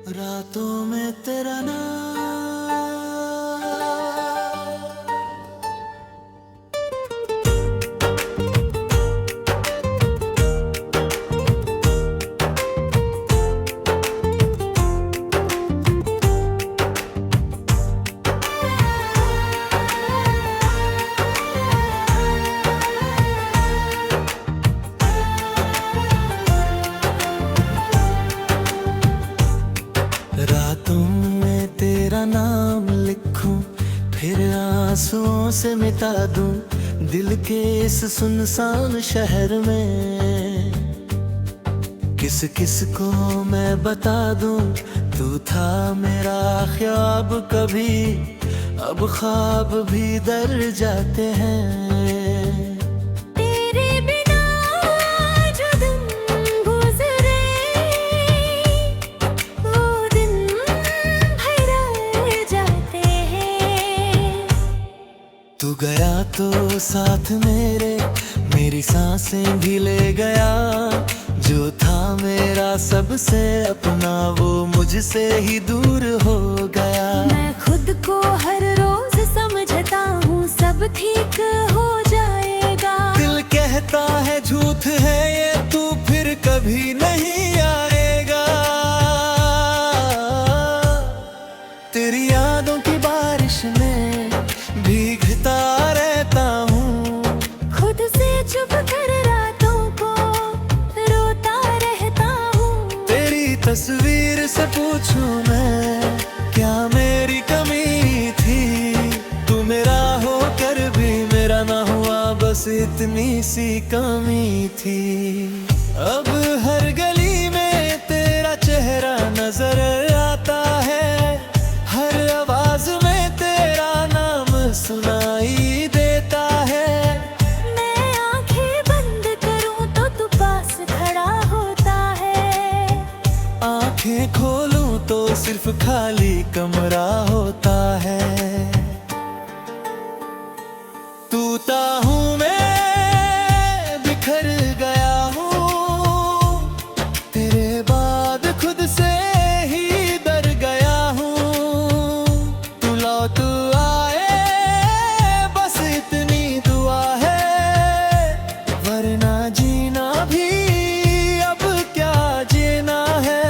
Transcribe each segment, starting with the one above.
रातों में तेरा नाम, रातों में तेरा नाम लिखूं, फिर आंसुओं से मिटा दूं दिल के इस सुनसान शहर में। किस किस को मैं बता दूं, तू था मेरा ख्वाब कभी, अब ख्वाब भी दर जाते हैं। तू गया तो साथ मेरी सांसें भी ले गया। जो था मेरा सबसे अपना, वो मुझसे ही दूर हो गया। मैं खुद को हर रोज समझता हूँ सब ठीक हो जाएगा। दिल कहता है झूठ है ये, तू फिर कभी नहीं आएगा। तेरी यादों की बारिश में भीगता रहता हूँ, खुद से चुप कर रातों को रोता रहता हूँ। तेरी तस्वीर से पूछूं मैं, क्या मेरी कमी थी? तू मेरा होकर भी मेरा ना हुआ, बस इतनी सी कमी थी। अब हर गली में तेरा चेहरा नजर आता है, हर आवाज में तेरा नाम सुनाई देता है। मैं आंखें बंद करूं तो तू पास खड़ा होता है, आंखें खोलूं तो सिर्फ खाली कमरा होता है। टूटा हूँ मैं, बिखर गया हूँ, तेरे बाद खुद से ही डर गया हूँ। तू लौट आए बस इतनी दुआ है, वरना जीना भी अब क्या जीना है।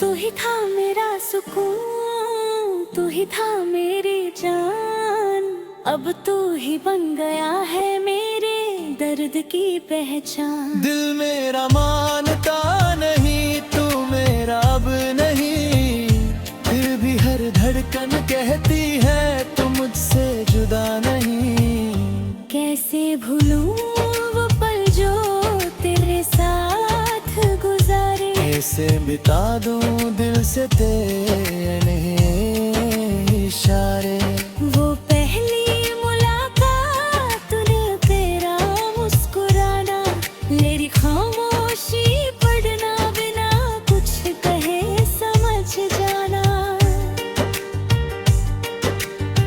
तू ही था मेरा सुकून, तू ही था मेरी जान, अब तू ही बन गया है मेरे दर्द की पहचान। दिल मेरा मानता नहीं, तू मेरा अब नहीं, फिर भी हर धड़कन कहती है तू मुझसे जुदा नहीं। कैसे भूलूं वो पल जो तेरे साथ गुजारे, कैसे बिता दूं दिल से तेरे इशारे। वो पहली मुलाकात, तूने तेरा मुस्कुराना, मेरी खामोशी पढ़ना, बिना कुछ कहे समझ जाना।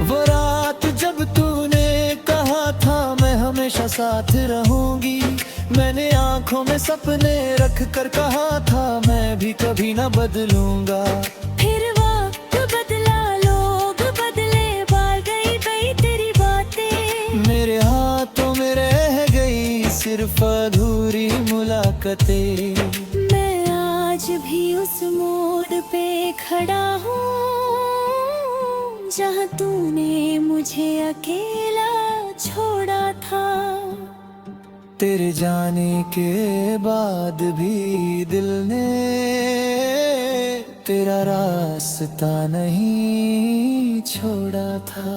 वो रात जब तूने कहा था मैं हमेशा साथ रहूंगी, मैंने आंखों में सपने रख कर कहा था मैं भी कभी ना बदलूंगा। फिर वक्त बदला, लोग बदले, बाल गई तेरी बातें, मेरे हाथों में रह गई सिर्फ अधूरी मुलाकातें। मैं आज भी उस मोड़ पे खड़ा हूँ जहाँ तूने मुझे अकेला छोड़ा था। तेरे जाने के बाद भी दिल ने तेरा रास्ता नहीं छोड़ा था।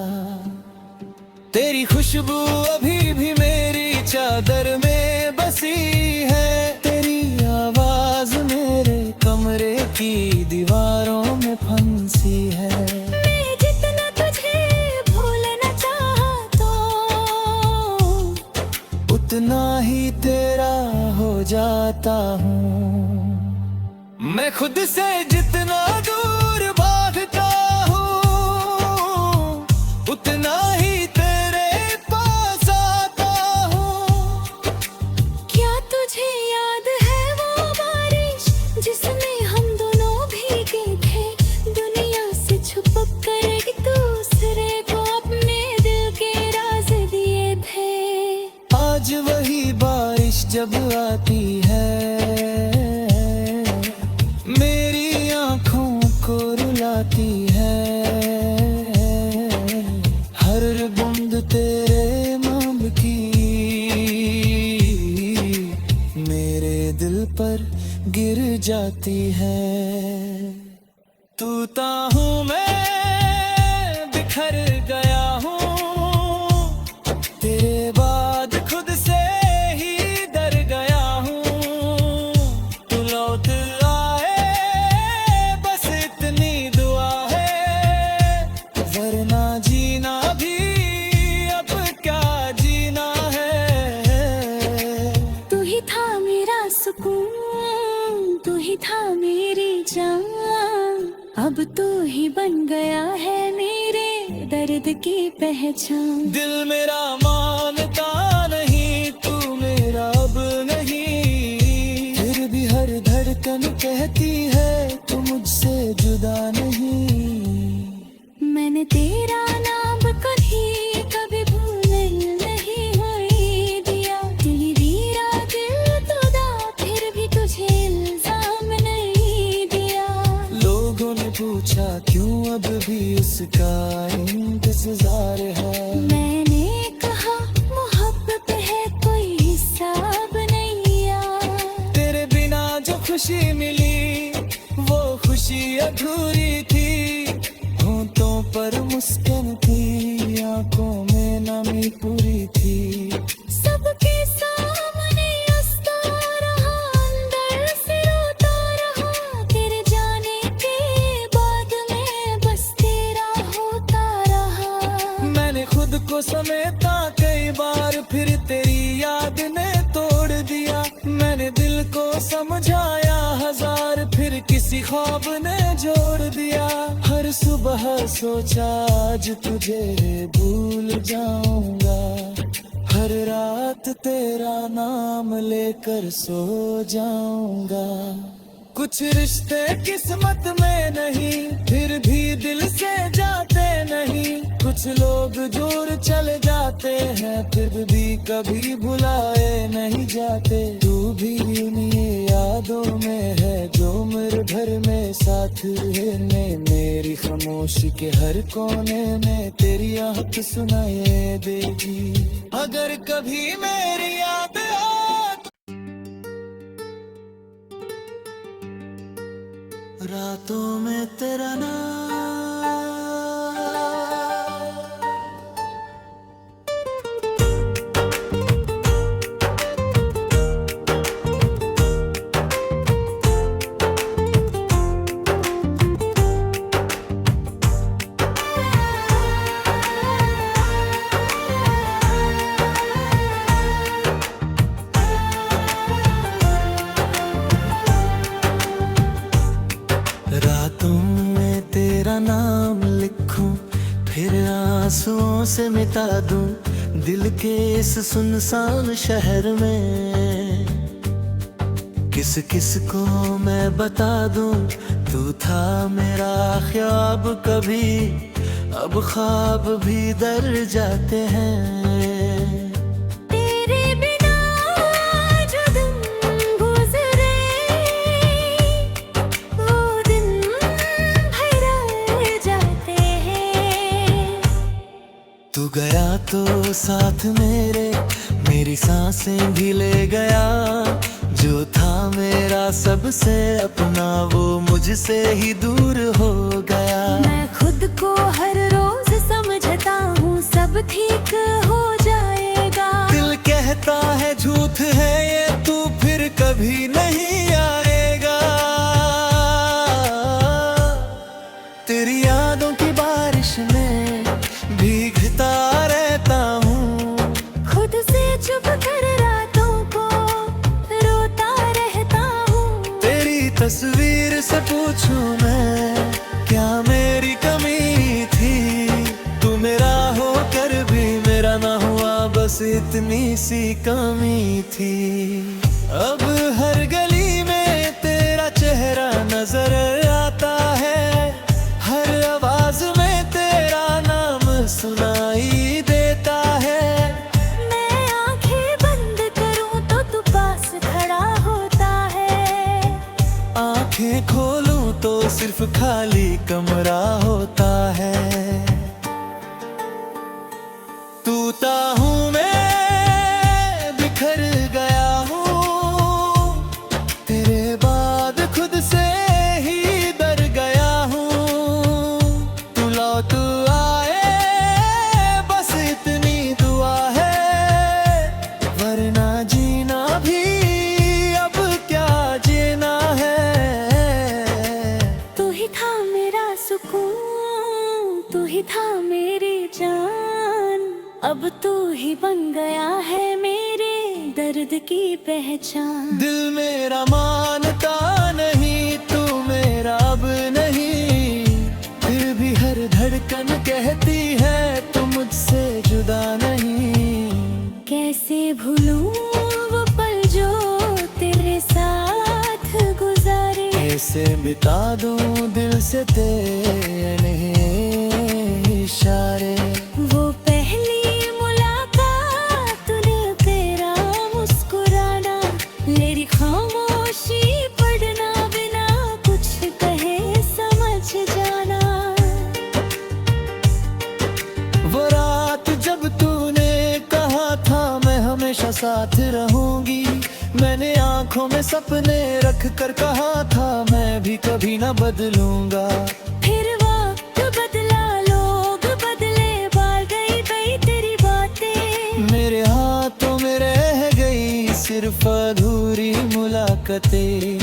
तेरी खुशबू अभी भी मेरी चादर में बसी है, तेरी आवाज मेरे कमरे की दीवारों में फंसी है। मैं जितना तुझे भूलना चाहा तो उतना ही तेरा हो जाता हूँ। मैं खुद से जितना दूर भागता हूँ, उतना ही तेरे पास आता हूँ। क्या तुझे याद है वो बारिश जिसमें हम दोनों जब आती है, मेरी आंखों को रुलाती है। हर बूंद तेरे नाम की मेरे दिल पर गिर जाती है। तू ता हूँ मैं बिखर गया हूँ, तेरे बाद खुद से ही डर गया हूँ। तू लौट आए बस इतनी दुआ है, वरना जीना भी अब क्या जीना है। तू ही था मेरा सुकून, तू ही था मेरी जान, अब तू ही बन गया है मेरे दर्द की पहचान। दिल मेरा मानता नहीं तू मेरा अब नहीं, फिर भी हर धड़कन कहती है तू मुझसे जुदा नहीं। मैंने तेरा नाम कभी भूल नहीं हुई दिया, तेरा दिल तोड़ा फिर भी तुझे इल्जाम नहीं दिया। लोगों ने पूछा क्यों अब भी उसका इंतजार है, मैंने कहा मोहब्बत है कोई हिसाब नहीं यार। तेरे बिना जो खुशी मिली वो खुशी अधूरी थी। होंठों पर मुस्कान थी, आंखों में नमी पूरी थी। सबके सामने हंसता रहा, अंदर से रोता रहा, तेरे जाने के बाद मैं बस तेरा होता रहा। मैंने खुद को समेटा कई बार, फिर तेरी याद ने तोड़ दिया। मैंने दिल को समझाया हजार, फिर किसी ख्वाब ने जोड़ दिया। हर सुबह सोचा आज तुझे भूल जाऊंगा, हर रात तेरा नाम लेकर सो जाऊंगा। कुछ रिश्ते किस्मत में नहीं, फिर भी दिल से जाते नहीं। कुछ लोग दूर चले जाते हैं, फिर भी कभी भुलाए नहीं जाते। तू भी उन्हीं यादों में है जो उम्र भर में साथ रहने। मेरी खामोशी के हर कोने में तेरी आहट सुनाई देगी। अगर कभी मेरी याद रातों में तेरा नाम, रातों में तेरा नाम लिखूं, फिर आंसुओं से मिटा दूं दिल के इस सुनसान शहर में। किस किस को मैं बता दूं तू था मेरा ख्वाब कभी, अब ख्वाब भी दर जाते हैं। तेरे बिना जो दिन गुजरे वो दिन भर जाते हैं। तू गया तो साथ मेरी सांसें भी ले गया। जो था मेरा सबसे अपना वो मुझसे ही दूर हो गया। मैं खुद को हर रोज समझता हूँ सब ठीक हो जाएगा। दिल कहता है झूठ है ये तू फिर कभी नहीं आएगा। तेरी यादों की बारिश में भीगता रहता हूँ, खुद से चुप कर रातों को रोता रहता हूँ। तेरी तस्वीर से पूछूं मैं क्या मेरी कमी थी। तू मेरा होकर भी मेरा ना हुआ, बस इतनी सी कमी थी। अब हर गली में तेरा चेहरा नजर आता है, हर आवाज में तेरा नाम सुनाई देता है। मैं आंखें बंद करूं तो तू पास खाली कमरा होता है। टूटा हूँ मैं, बिखर गया हूँ, तेरे बाद खुद से ही डर गया हूँ। तू लौट आए बस इतनी दुआ है, वरना जीना भी अब क्या जीना है। तू ही था मेरा सुकून, तू ही था मेरी जान, अब तू ही बन गया है मेरे दर्द की पहचान। दिल मेरा मानता नहीं तू मेरा अब नहीं, फिर भी हर धड़कन कहती है तू मुझसे जुदा नहीं। कैसे भूलूं वो पल जो तेरे साथ गुजारे, कैसे बिता दूं दिल से तेरे इशारे। वो पहली मुलाकात, तूने तेरा मुस्कुराना, मेरी खामोशी पढ़ना, बिना कुछ कहे समझ जाना। वो रात जब तूने कहा था मैं हमेशा साथ रहूंगी, मैंने आंखों में सपने रख कर कहा था मैं भी कभी ना बदलूंगा। फिर वक्त बदला, लोग बदले, बाल गई गई तेरी बातें, मेरे हाथों में रह गई सिर्फ अधूरी मुलाकातें।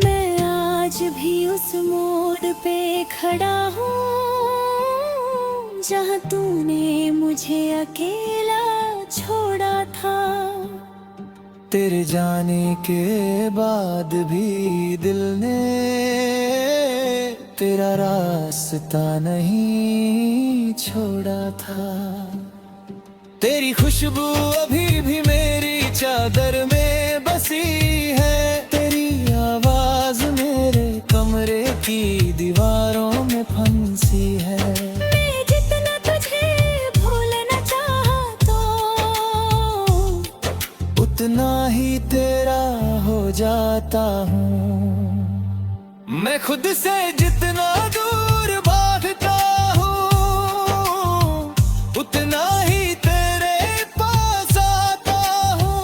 मैं आज भी उस मोड़ पे खड़ा हूँ जहाँ तूने मुझे अकेला छोड़ा था। तेरे जाने के बाद भी दिल ने तेरा रास्ता नहीं छोड़ा था। तेरी खुशबू अभी भी मेरी चादर में बसी है, तेरी आवाज मेरे कमरे की दीवारों में फंसी है। मैं जितना तुझे भूलना चाहा तो उतना ही तेरा हो जाता हूँ। मैं खुद से जितना दूर भागता हूँ, उतना ही तेरे पास आता हूँ।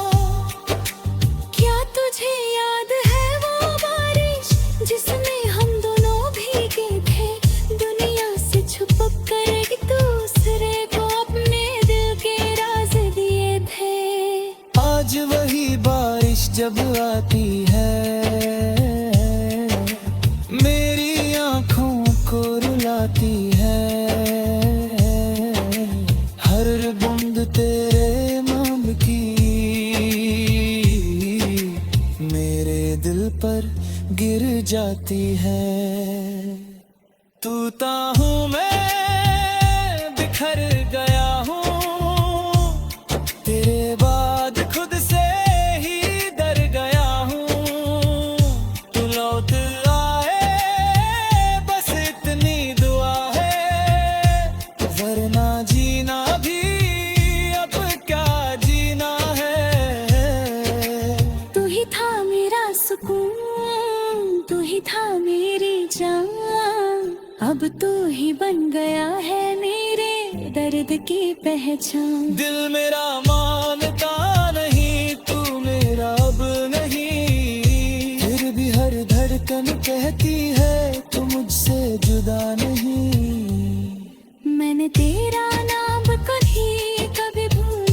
क्या तुझे याद है वो बारिश जिसमें हम दोनों भीगे थे, दुनिया से छुप कर एक दूसरे को अपने दिल के राज दिए थे। आज वही बारिश जब आती है, मेरी आंखों को रुलाती है। हर बूंद तेरे नाम की मेरे दिल पर गिर जाती है। टूटा हूँ मैं, बिखर गया हूँ, तेरे बाद खुद से ही डर गया हूँ। तू लौट आए बस इतनी दुआ है, वरना जीना भी अब क्या जीना है। तू ही था मेरा सुकून, तू ही था मेरी जान, अब तू ही बन गया है मेरे दर्द की पहचान। दिल मेरा मानता नहीं तू मेरा अब नहीं, फिर भी हर धड़कन कहती है तू मुझसे जुदा नहीं। मैंने तेरा नाम कभी भूल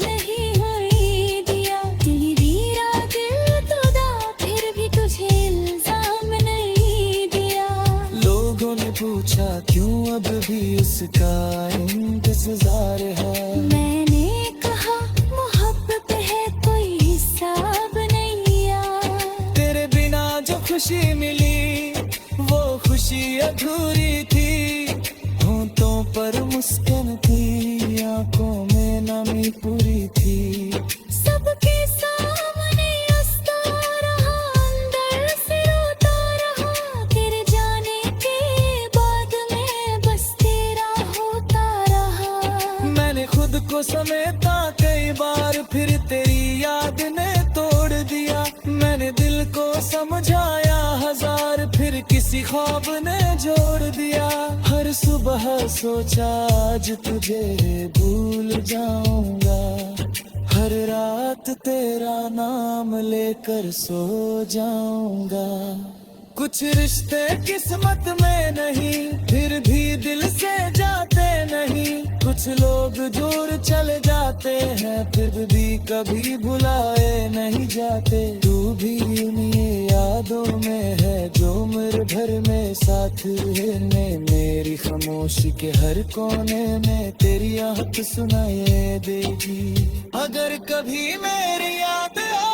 नहीं होने दिया, तेरी राह दिल तुदा, फिर भी तुझे इल्जाम नहीं दिया। लोगों ने पूछा क्यों अब भी उसका इंतजार है, मैंने कहा मोहब्बत है कोई हिसाब नहीं यार। तेरे बिना जो खुशी मिली वो खुशी अधूरी थी। होंठों पर मुस्कान थी, आंखों में नमी पूरी थी। सबके सामने हंसता रहा, अंदर से रोता रहा, तेरे जाने के बाद मैं बस तेरा होता रहा। मैंने खुद को समेटा कई बार, फिर तेरी याद ने तोड़ दिया। मैंने दिल को समझाया हजार, फिर किसी किसी ख्वाब ने जोड़ दिया। हर सुबह सोचा आज तुझे भूल जाऊंगा, हर रात तेरा नाम लेकर सो जाऊंगा। कुछ रिश्ते किस्मत में नहीं, फिर भी दिल से जाते नहीं। कुछ लोग दूर चले जाते हैं, फिर भी कभी भुलाए नहीं जाते। तू भी उन्हीं यादों में है जो उम्र भर में साथ रहने। मेरी खामोशी के हर कोने में तेरी आहट सुनाई देगी। अगर कभी मेरी याद आ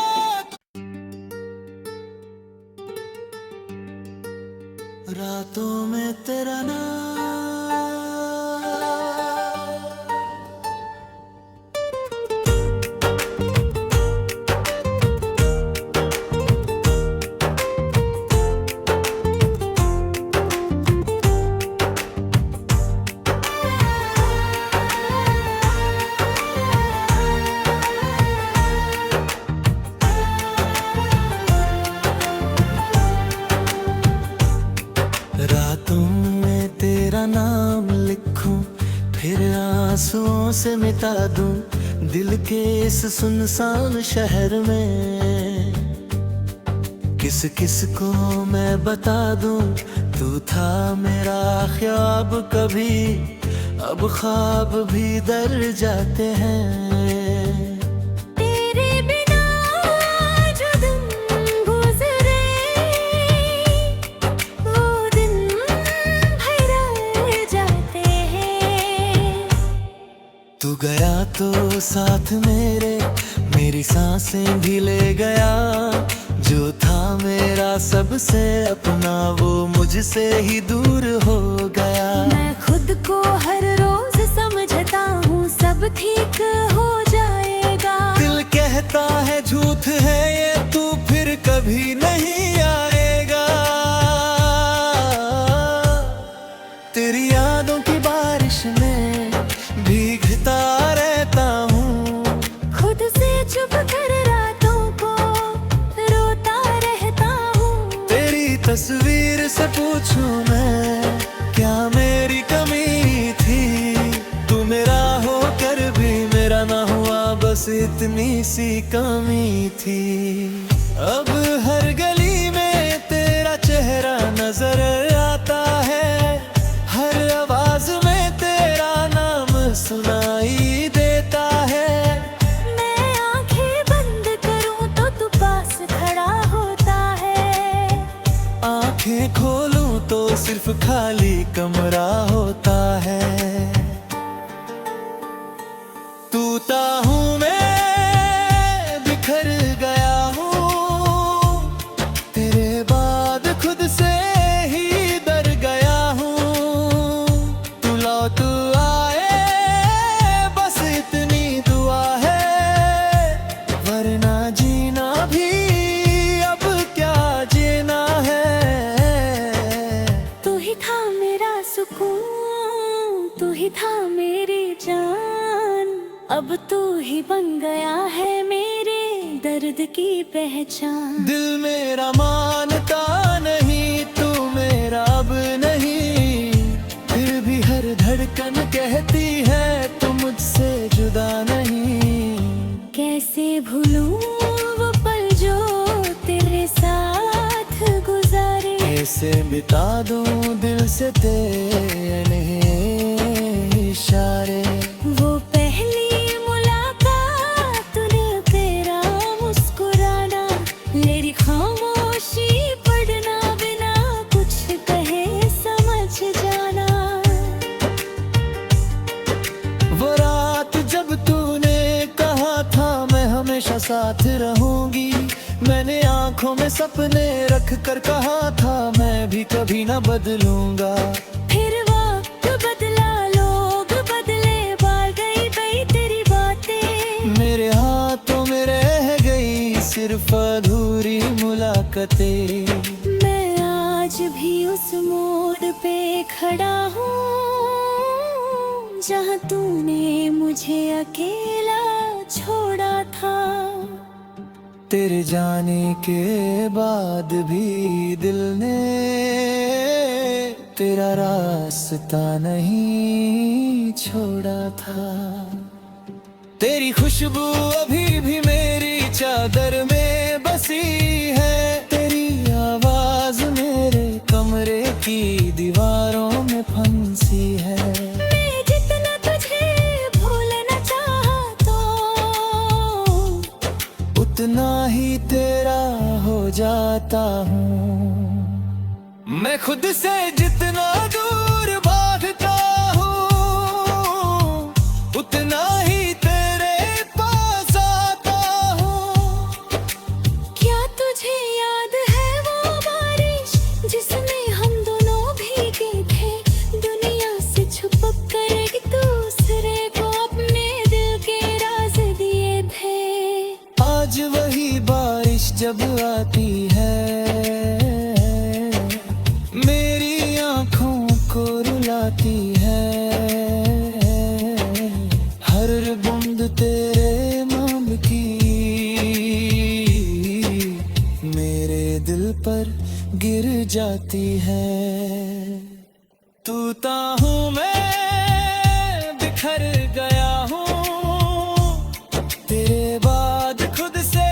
रातों में तेरा नाम, रातों में तेरा नाम लिखूं, फिर आंसुओं से मिटा दूं दिल के इस सुनसान शहर में। किस किस को मैं बता दूं तू था मेरा ख्वाब कभी, अब ख्वाब भी दर जाते हैं। तू गया तो साथ मेरी सांसें भी ले गया। जो था मेरा सबसे अपना वो मुझसे ही दूर हो गया। मैं खुद को हर रोज समझता हूँ सब ठीक हो जाएगा। दिल कहता है झूठ है ये, तू फिर कभी नहीं आएगा। तेरी यादों की बारिश में भीगता रहता हूँ, खुद से चुप कर रातों को रोता रहता हूँ। तेरी तस्वीर से पूछूं मैं क्या मेरी कमी थी। तू मेरा होकर भी मेरा ना हुआ, बस इतनी सी कमी थी। अब हर गली में तेरा चेहरा नजर आता है, हर आवाज में तेरा नाम सुनाई देता है। मैं आंखें बंद करूं तो तू पास खड़ा होता है, आंखें खोलूं तो सिर्फ खाली कमरा होता है। टूटा हूँ मैं, बिखर गया हूँ, तेरे बाद खुद से ही डर गया हूँ। तू लौट आए बस इतनी दुआ है, वरना जीना भी अब क्या जीना है। तू ही था मेरा सुकून, तू ही था मेरी जान। अब तू ही बन गया है मेरे दर्द की पहचान। दिल मेरा मानता नहीं तू मेरा अब नहीं, फिर भी हर धड़कन कहती है तू मुझसे जुदा नहीं। कैसे भूलूं वो पल जो तेरे साथ गुजारे, कैसे मिटा दूं दिल से तेरे इशारे। वो पहली मुलाकात, तूने तेरा मुस्कुराना, मेरी खामोशी पढ़ना, बिना कुछ कहे समझ जाना। वो रात जब तूने कहा था मैं हमेशा साथ रहूंगी, मैंने आंखों में सपने रख कर कहा था मैं भी कभी ना बदलूंगा। फिर वक्त बदला, लोग बदले, बाल गई गई तेरी बातें। मेरे हाथों में रह गई सिर्फ अधूरी मुलाकातें। मैं आज भी उस मोड़ पे खड़ा हूँ जहाँ तूने मुझे अकेला छोड़ा था। तेरे जाने के बाद भी दिल ने तेरा रास्ता नहीं छोड़ा था। तेरी खुशबू अभी भी मेरी चादर में बसी है, तेरी आवाज मेरे कमरे की दीवारों में फंसी है। मैं जितना तुझे भूलना चाहा तो उतना ही तेरा हो जाता हूँ। मैं खुद से जितना दूर भागता हूँ, उतना ही तेरे पास आता हूँ। क्या तुझे याद है वो बारिश जिसमें हम दोनों भीगे थे, दुनिया से छुप कर एक दूसरे को अपने दिल के राज दिए थे। आज वही बारिश जब आती है, मेरी आँखों को रुलाती है। हर बूंद तेरे नाम की मेरे दिल पर गिर जाती है। तू ता हूँ मैं बिखर गया हूँ, तेरे बाद खुद से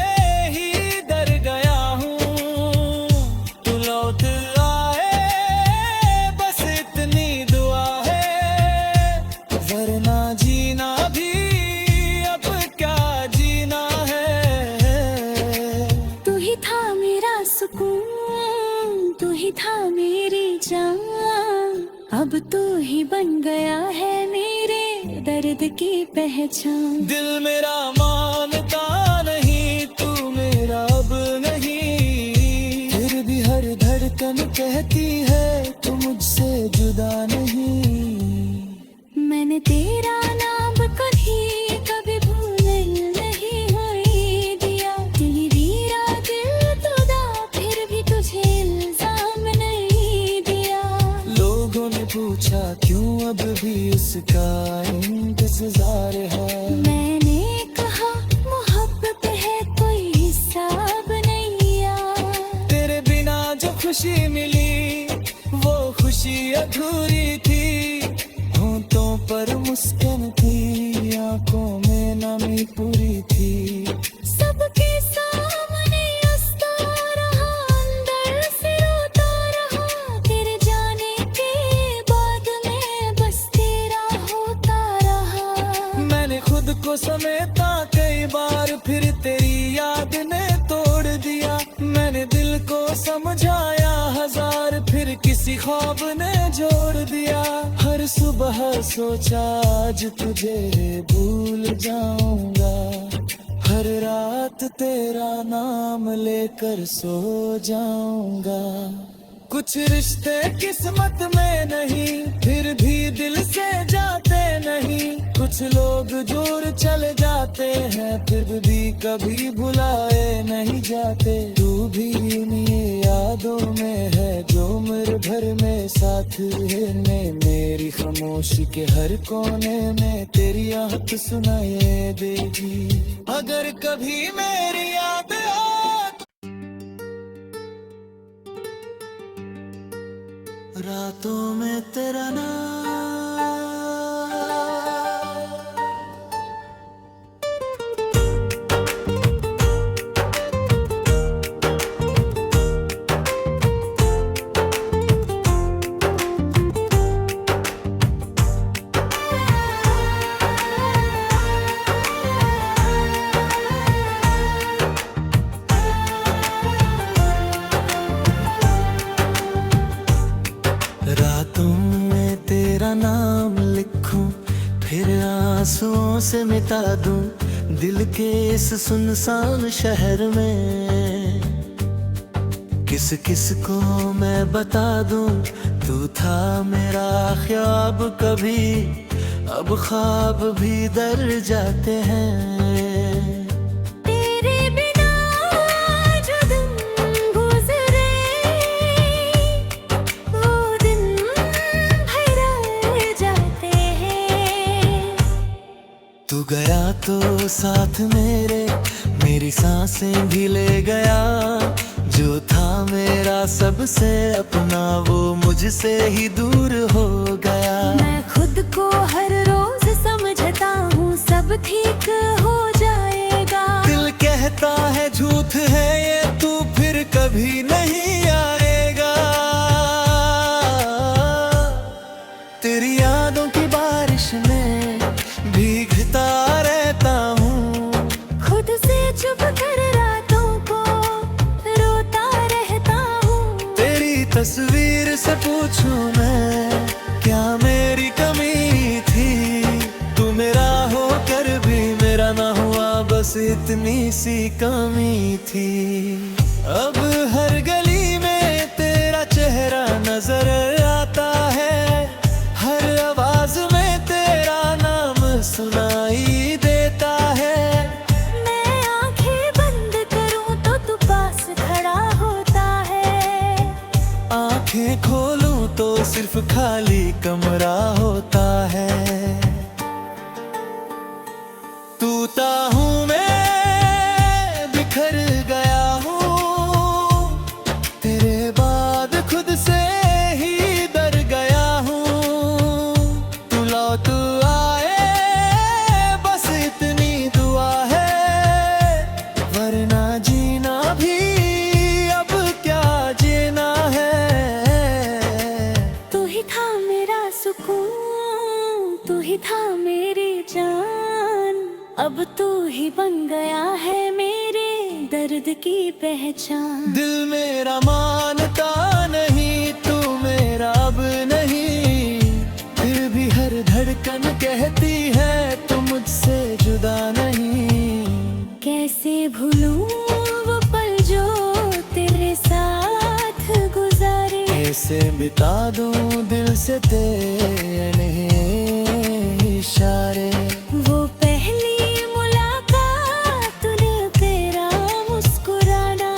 ही डर गया हूँ। तू लौट आए बस इतनी दुआ है, वरना जीना भी अब क्या जीना है। तू ही था मेरा सुकून, तू ही था मेरी जान, अब तू ही बन गया है मेरे दर्द की पहचान। दिल मेरा मानता नहीं तू मेरा अब नहीं, फिर भी हर धड़कन कहती है तू मुझसे जुदा नहीं। मैंने तेरा नाम कभी भूल नहीं होने दिया, तेरी रात दिल तुदा फिर भी तुझे इल्जाम नहीं दिया। लोगों ने पूछा क्यों अब भी उसका इंतजार है, मैंने कहा मोहब्बत है कोई हिसाब नहीं यार। तेरे बिना जो खुशी मिली वो खुशी अधूरी थी। होंठों पर मुस्कान थी, आंखों में नमी पूरी थी। सबके सामने हंसता रहा, अंदर से रोता रहा, तेरे जाने के बाद मैं बस तेरा होता रहा। मैंने खुद को समेटा कई बार, फिर तेरी याद ने तोड़ दिया। मैंने दिल को समझाया हजार, फिर किसी ख्वाब ने जोड़ दिया। हर सुबह सोचा आज तुझे भूल जाऊंगा, हर रात तेरा नाम लेकर सो जाऊंगा। कुछ रिश्ते किस्मत में नहीं, फिर भी दिल से जाते नहीं। कुछ लोग दूर चले जाते हैं, फिर भी कभी भुलाए नहीं जाते। तू भी उन्हीं यादों में है जो उम्र भर में साथ रहने। मेरी खामोशी के हर कोने में तेरी आहट सुनाई देगी। अगर कभी मेरी याद रातों में तेरा नाम, रातों में तेरा नाम लिखूं, फिर आंसुओं से मिटा दूं दिल के इस सुनसान शहर में। किस किस को मैं बता दूं तू था मेरा ख्वाब कभी, अब ख्वाब भी दर जाते हैं। तू गया तो साथ मेरे, मेरी मेरी सांसें भी ले गया। जो था मेरा सबसे अपना वो मुझसे ही दूर हो गया। मैं खुद को हर रोज समझता हूँ सब ठीक हो जाएगा। दिल कहता है झूठ है ये तू फिर कभी नहीं आएगा। तेरी यादों की बारिश में भीगता रहता हूँ। खुद से चुप कर रातों को रोता रहता हूँ। तेरी तस्वीर से पूछूं मैं क्या मेरी कमी थी। तू मेरा होकर भी मेरा ना हुआ बस इतनी सी कमी थी। अब हर गली में तेरा चेहरा नजर आता है। हर आवाज में तेरा नाम सुनाई देता है। मैं आंखें बंद करूं तो तू पास खड़ा होता है। आंखें खोलूं तो सिर्फ खाली कमरा होता है। टूटा हूँ मैं बिखर गया हूँ। तेरे बाद खुद से ही डर गया हूँ। तू लौट आए बस इतनी दुआ है। वरना जीना भी अब क्या जीना है। तू ही था मेरा सुकून, तू ही था मेरी जान। अब तू ही बन गया है मेरे दर्द की पहचान। दिल मेरा मानता नहीं तू मेरा अब नहीं। फिर भी हर धड़कन कहती है तू मुझसे जुदा नहीं। कैसे भूलूं वो पल जो तेरे साथ गुजारे। कैसे बिता दूं दिल से तेरे इशारे। वो पहली मुलाकात तूने तेरा मुस्कुराना।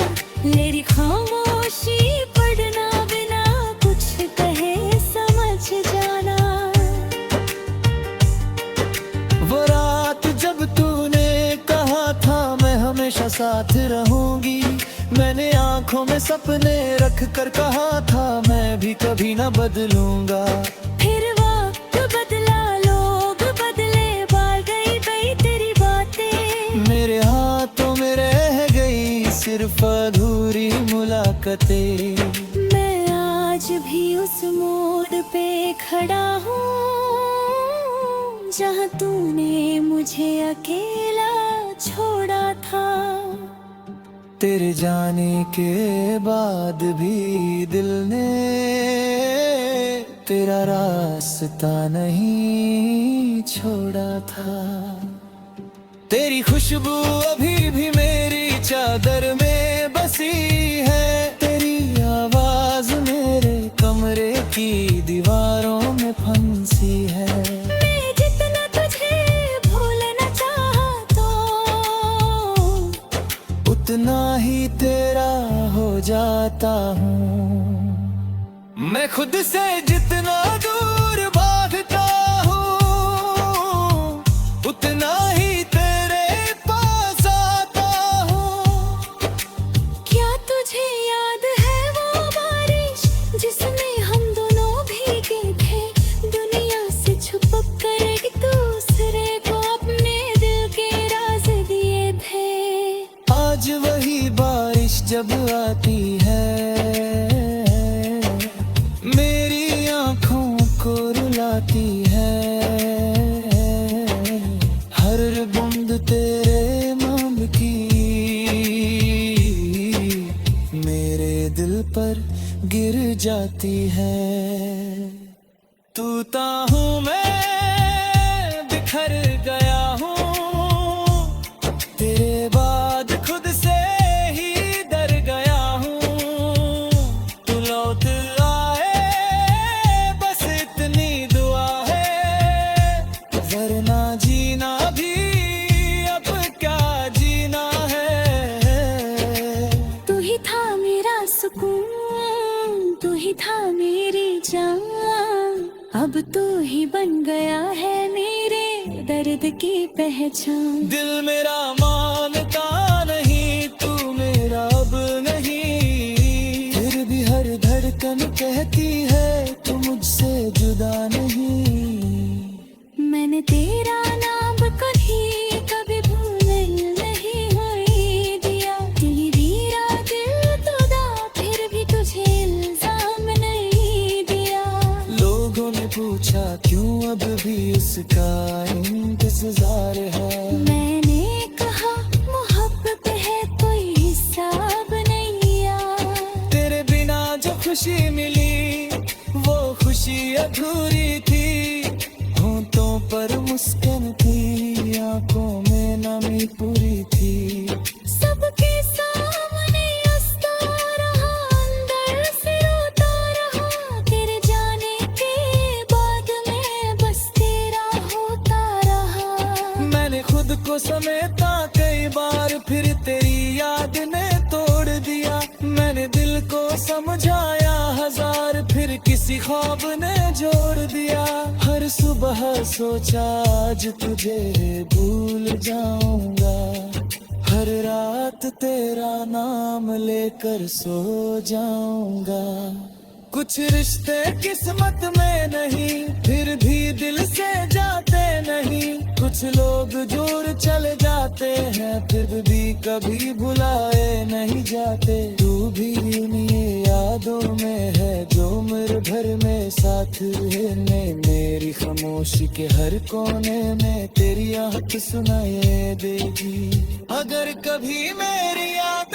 मेरी खामोशी पढ़ना बिना कुछ कहे समझ जाना। वो रात जब तूने कहा था मैं हमेशा साथ रहूंगी। मैंने आंखों में सपने रख कर कहा था मैं भी कभी ना बदलूंगा। फिर वक्त बदला लोग बदले बाल गई तेरी बातें। मेरे हाथों में रह गई सिर्फ अधूरी मुलाकातें। मैं आज भी उस मोड़ पे खड़ा हूँ जहाँ तूने मुझे अकेला छोड़ा था। तेरे जाने के बाद भी दिल ने तेरा रास्ता नहीं छोड़ा था। तेरी खुशबू अभी भी मेरी चादर में बसी है। तेरी आवाज मेरे कमरे की दीवारों में फंसी है। मैं जितना तुझे भूलना चाहा तो उतना ही तेरा हो जाता हूँ। मैं खुद से जितना दूर भागता हूँ उतना ही तेरे पास आता हूँ। क्या तुझे याद है वो बारिश जिसमें हम दोनों भीगे थे। दुनिया से छुप कर एक दूसरे को अपने दिल के राज दिए थे। आज वही बारिश जब आती है मेरी आंखों को रुलाती है। हर बूंद तेरे नाम की मेरे दिल पर गिर जाती है। टूटा हूँ मैं बिखर गया हूँ। तेरे बाद खुद से ही डर गया हूँ। तू लौट आए बस इतनी दुआ है। वरना जीना भी अब क्या जीना है। तू ही था मेरा सुकून, तू ही था मेरी जान। अब तू ही बन गया है मेरे दर्द की पहचान। दिल मेरा मानता नहीं तू मेरा अब नहीं, फिर भी हर धड़कन कहती है तू मुझसे जुदा नहीं। मैंने तेरा नाम कभी भूल नहीं हुई दिया, तेरा दिल तोड़ा फिर भी तुझे इल्जाम नहीं दिया। लोगों ने पूछा क्यों अब भी उसका इंतजार है, मैंने कहा मोहब्बत है कोई हिसाब नहीं यार। तेरे बिना जो खुशी मिली वो खुशी अधूरी थी, होंठों पर मुस्कान थी आंखों में नमी पूरी थी। सबके सामने हंसता रहा, अंदर से रोता रहा, तेरे जाने के बाद मैं बस तेरा होता रहा। मैंने खुद को समेटा कई बार फिर तेरी याद ने तोड़ दिया, मैंने दिल को समझाया हजार फिर किसी ख्वाब ने जोड़ दिया। हर सुबह सोचा आज तुझे भूल जाऊंगा, हर रात तेरा नाम लेकर सो जाऊंगा। कुछ रिश्ते किस्मत में नहीं फिर भी दिल से जाते नहीं, कुछ लोग दूर चले जाते हैं फिर भी कभी भुलाए नहीं जाते। तू भी उन्हीं यादों में है जो उम्र भर में साथ रहने, मेरी खामोशी के हर कोने में तेरी आहट सुनाई देगी। अगर कभी मेरी याद